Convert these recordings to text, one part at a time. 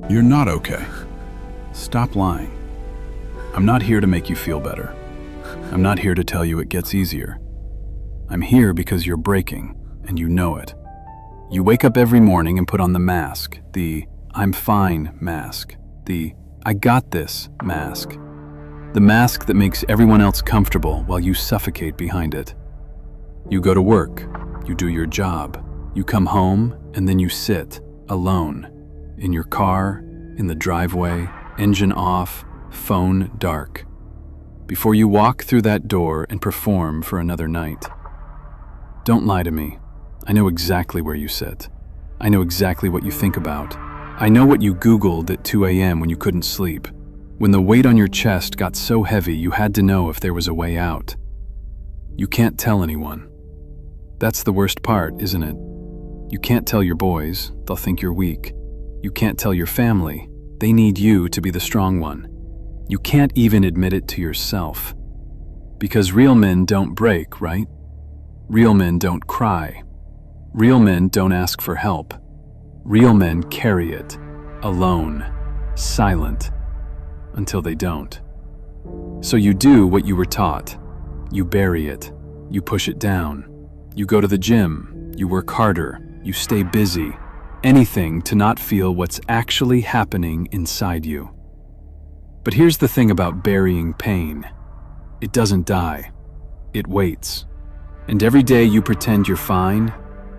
You're not okay. Stop lying. I'm not here to make you feel better. I'm not here to tell you it gets easier. I'm here because you're breaking, and you know it. You wake up every morning and put on the mask, the "I'm fine" mask, the "I got this" mask. The mask that makes everyone else comfortable while you suffocate behind it. You go to work, you do your job, you come home, and then you sit, alone, in your car, in the driveway, engine off, phone dark, before you walk through that door and perform for another night. Don't lie to me. I know exactly where you sit. I know exactly what you think about. I know what you Googled at 2 a.m. when you couldn't sleep, when the weight on your chest got so heavy you had to know if there was a way out. You can't tell anyone. That's the worst part, isn't it? You can't tell your boys, they'll think you're weak. You can't tell your family, they need you to be the strong one. You can't even admit it to yourself. Because real men don't break, right? Real men don't cry. Real men don't ask for help. Real men carry it, alone, silent, until they don't. So you do what you were taught. You bury it. You push it down. You go to the gym. You work harder. You stay busy. Anything to not feel what's actually happening inside you. But here's the thing about burying pain. It doesn't die. It waits. And every day you pretend you're fine,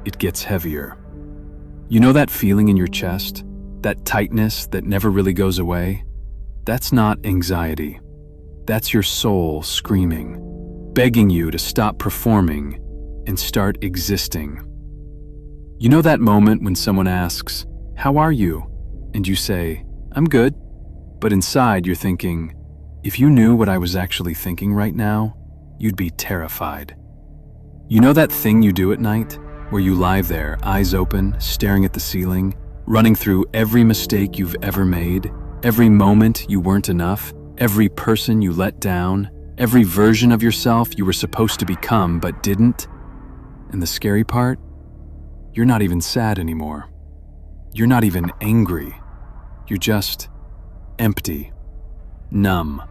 it gets heavier. You know that feeling in your chest? That tightness that never really goes away? That's not anxiety. That's your soul screaming, begging you to stop performing and start existing. You know that moment when someone asks, "How are you?" And you say, "I'm good." But inside you're thinking, if you knew what I was actually thinking right now, you'd be terrified. You know that thing you do at night, where you lie there, eyes open, staring at the ceiling, running through every mistake you've ever made, every moment you weren't enough, every person you let down, every version of yourself you were supposed to become but didn't? And the scary part? You're not even sad anymore. You're not even angry. You're just empty, numb,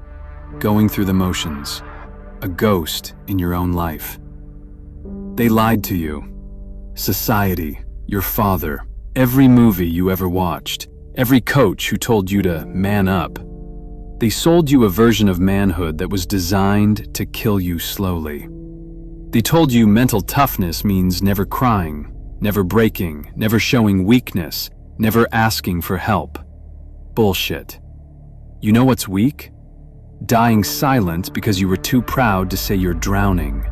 going through the motions, a ghost in your own life. They lied to you. Society, your father, every movie you ever watched, every coach who told you to man up. They sold you a version of manhood that was designed to kill you slowly. They told you mental toughness means never crying, never breaking, never showing weakness, never asking for help. Bullshit. You know what's weak? Dying silent because you were too proud to say you're drowning.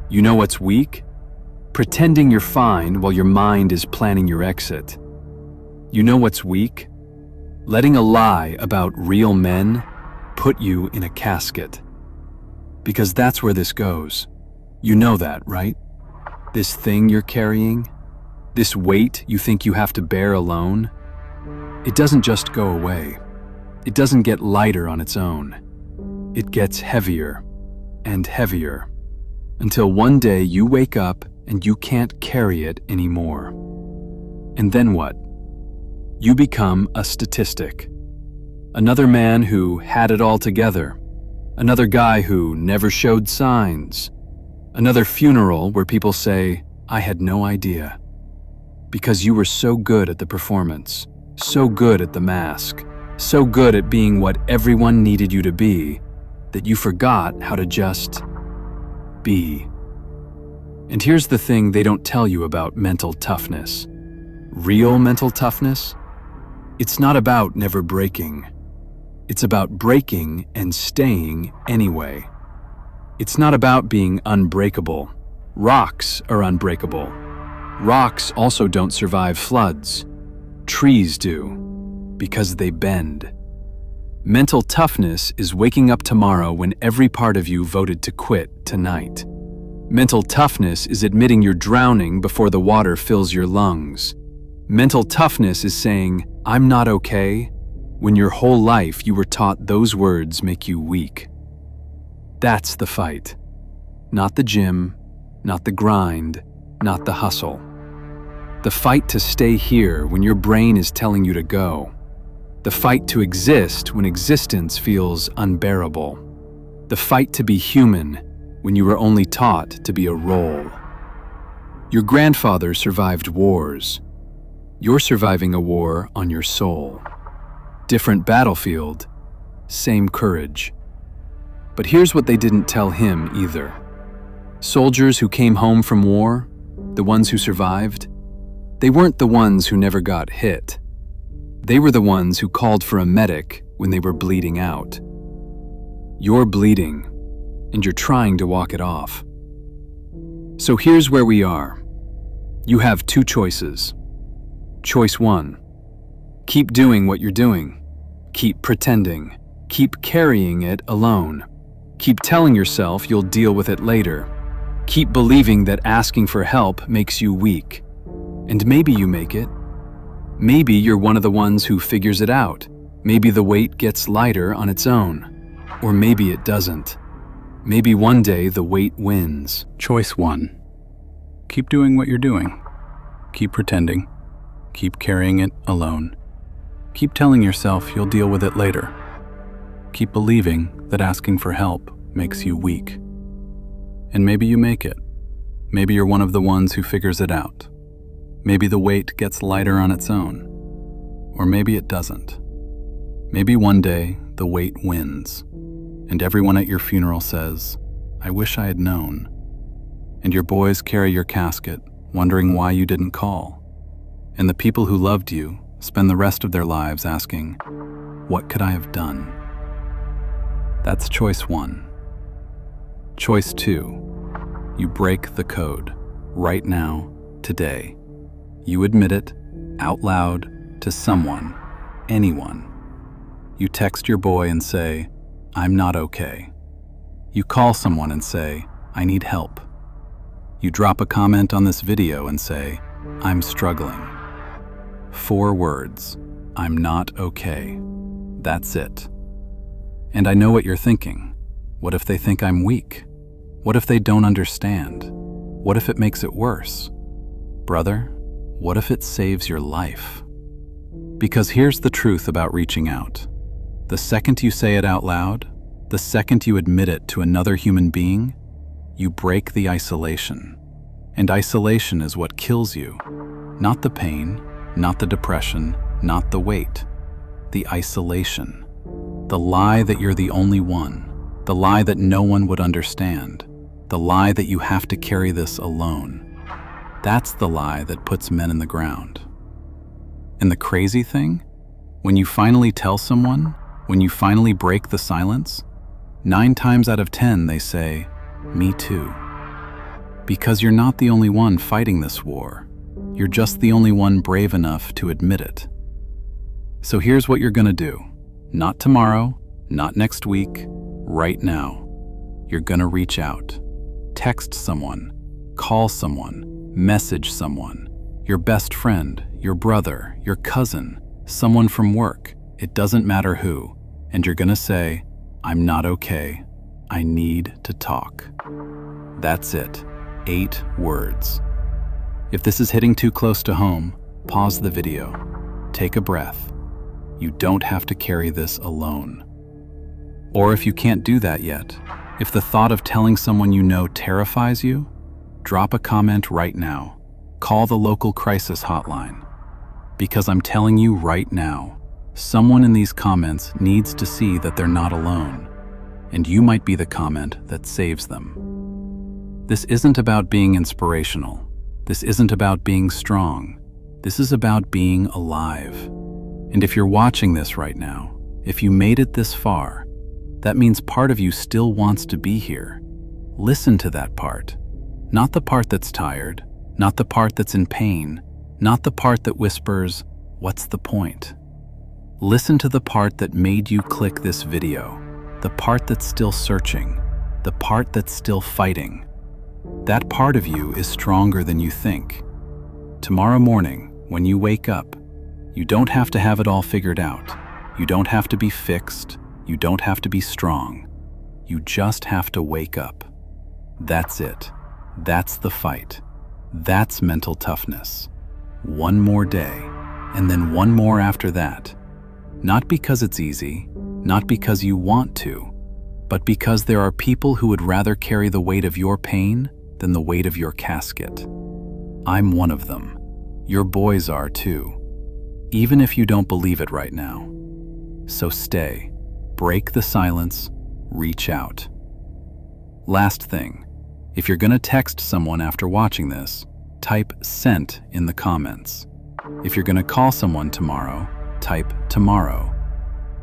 You know what's weak? Pretending you're fine while your mind is planning your exit. You know what's weak? Letting a lie about real men put you in a casket. Because that's where this goes. You know that, right? This thing you're carrying, this weight you think you have to bear alone, it doesn't just go away. It doesn't get lighter on its own. It gets heavier and heavier until one day you wake up and you can't carry it anymore. And then what? You become a statistic. Another man who had it all together. Another guy who never showed signs. Another funeral where people say, "I had no idea." Because you were so good at the performance, so good at the mask, so good at being what everyone needed you to be, that you forgot how to just be. And here's the thing they don't tell you about mental toughness. Real mental toughness? It's not about never breaking. It's about breaking and staying anyway. It's not about being unbreakable. Rocks are unbreakable. Rocks also don't survive floods. Trees do, because they bend. Mental toughness is waking up tomorrow when every part of you voted to quit tonight. Mental toughness is admitting you're drowning before the water fills your lungs. Mental toughness is saying, "I'm not okay," when your whole life you were taught those words make you weak. That's the fight. Not the gym, not the grind, not the hustle. The fight to stay here when your brain is telling you to go. The fight to exist when existence feels unbearable. The fight to be human when you were only taught to be a role. Your grandfather survived wars. You're surviving a war on your soul. Different battlefield, same courage. But here's what they didn't tell him either. Soldiers who came home from war, the ones who survived, they weren't the ones who never got hit. They were the ones who called for a medic when they were bleeding out. You're bleeding, and you're trying to walk it off. So here's where we are. You have two choices. Choice 1. Keep doing what you're doing. Keep pretending. Keep carrying it alone. Keep telling yourself you'll deal with it later. Keep believing that asking for help makes you weak. And maybe you make it. Maybe you're one of the ones who figures it out. Maybe the weight gets lighter on its own. Or maybe it doesn't. Maybe one day the weight wins. Choice 1. Keep doing what you're doing. Keep pretending. Keep carrying it alone. Keep telling yourself you'll deal with it later. Keep believing that asking for help makes you weak. And maybe you make it. Maybe you're one of the ones who figures it out. Maybe the weight gets lighter on its own. Or maybe it doesn't. Maybe one day the weight wins, and everyone at your funeral says, "I wish I had known." And your boys carry your casket, wondering why you didn't call. And the people who loved you spend the rest of their lives asking, "What could I have done?" That's choice 1. Choice 2. You break the code, right now, today. You admit it, out loud, to someone, anyone. You text your boy and say, "I'm not okay." You call someone and say, "I need help." You drop a comment on this video and say, "I'm struggling." 4 words, "I'm not okay." That's it. And I know what you're thinking. What if they think I'm weak? What if they don't understand? What if it makes it worse? Brother, what if it saves your life? Because here's the truth about reaching out. The second you say it out loud, the second you admit it to another human being, you break the isolation. And isolation is what kills you. Not the pain, not the depression, not the weight. The isolation. The lie that you're the only one. The lie that no one would understand. The lie that you have to carry this alone. That's the lie that puts men in the ground. And the crazy thing? When you finally tell someone, when you finally break the silence, 9 times out of 10 they say, "Me too." Because you're not the only one fighting this war. You're just the only one brave enough to admit it. So here's what you're gonna do. Not tomorrow, not next week, right now. You're gonna reach out. Text someone, call someone, message someone, your best friend, your brother, your cousin, someone from work, it doesn't matter who, and you're gonna say, "I'm not okay. I need to talk." That's it. 8 words. If this is hitting too close to home, pause the video. Take a breath. You don't have to carry this alone. Or if you can't do that yet, if the thought of telling someone you know terrifies you, drop a comment right now. Call the local crisis hotline. Because I'm telling you right now, someone in these comments needs to see that they're not alone, and you might be the comment that saves them. This isn't about being inspirational. This isn't about being strong. This is about being alive. And if you're watching this right now, if you made it this far, that means part of you still wants to be here. Listen to that part. Not the part that's tired, not the part that's in pain, not the part that whispers, "What's the point?" Listen to the part that made you click this video, the part that's still searching, the part that's still fighting. That part of you is stronger than you think. Tomorrow morning, when you wake up, you don't have to have it all figured out. You don't have to be fixed. You don't have to be strong. You just have to wake up. That's it. That's the fight. That's mental toughness. One more day, and then one more after that. Not because it's easy, not because you want to, but because there are people who would rather carry the weight of your pain than the weight of your casket. I'm one of them. Your boys are too. Even if you don't believe it right now. So stay, break the silence, reach out. Last thing, if you're gonna text someone after watching this, type "sent" in the comments. If you're gonna call someone tomorrow, type "tomorrow."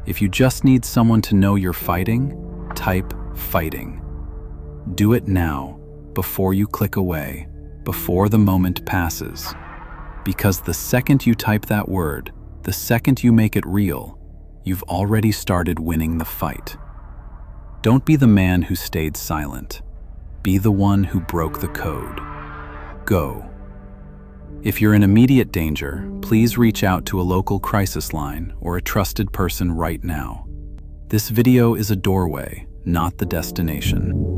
If you just need someone to know you're fighting, type "fighting." Do it now, before you click away, before the moment passes. Because the second you type that word, the second you make it real, you've already started winning the fight. Don't be the man who stayed silent. Be the one who broke the code. Go. If you're in immediate danger, please reach out to a local crisis line or a trusted person right now. This video is a doorway, not the destination.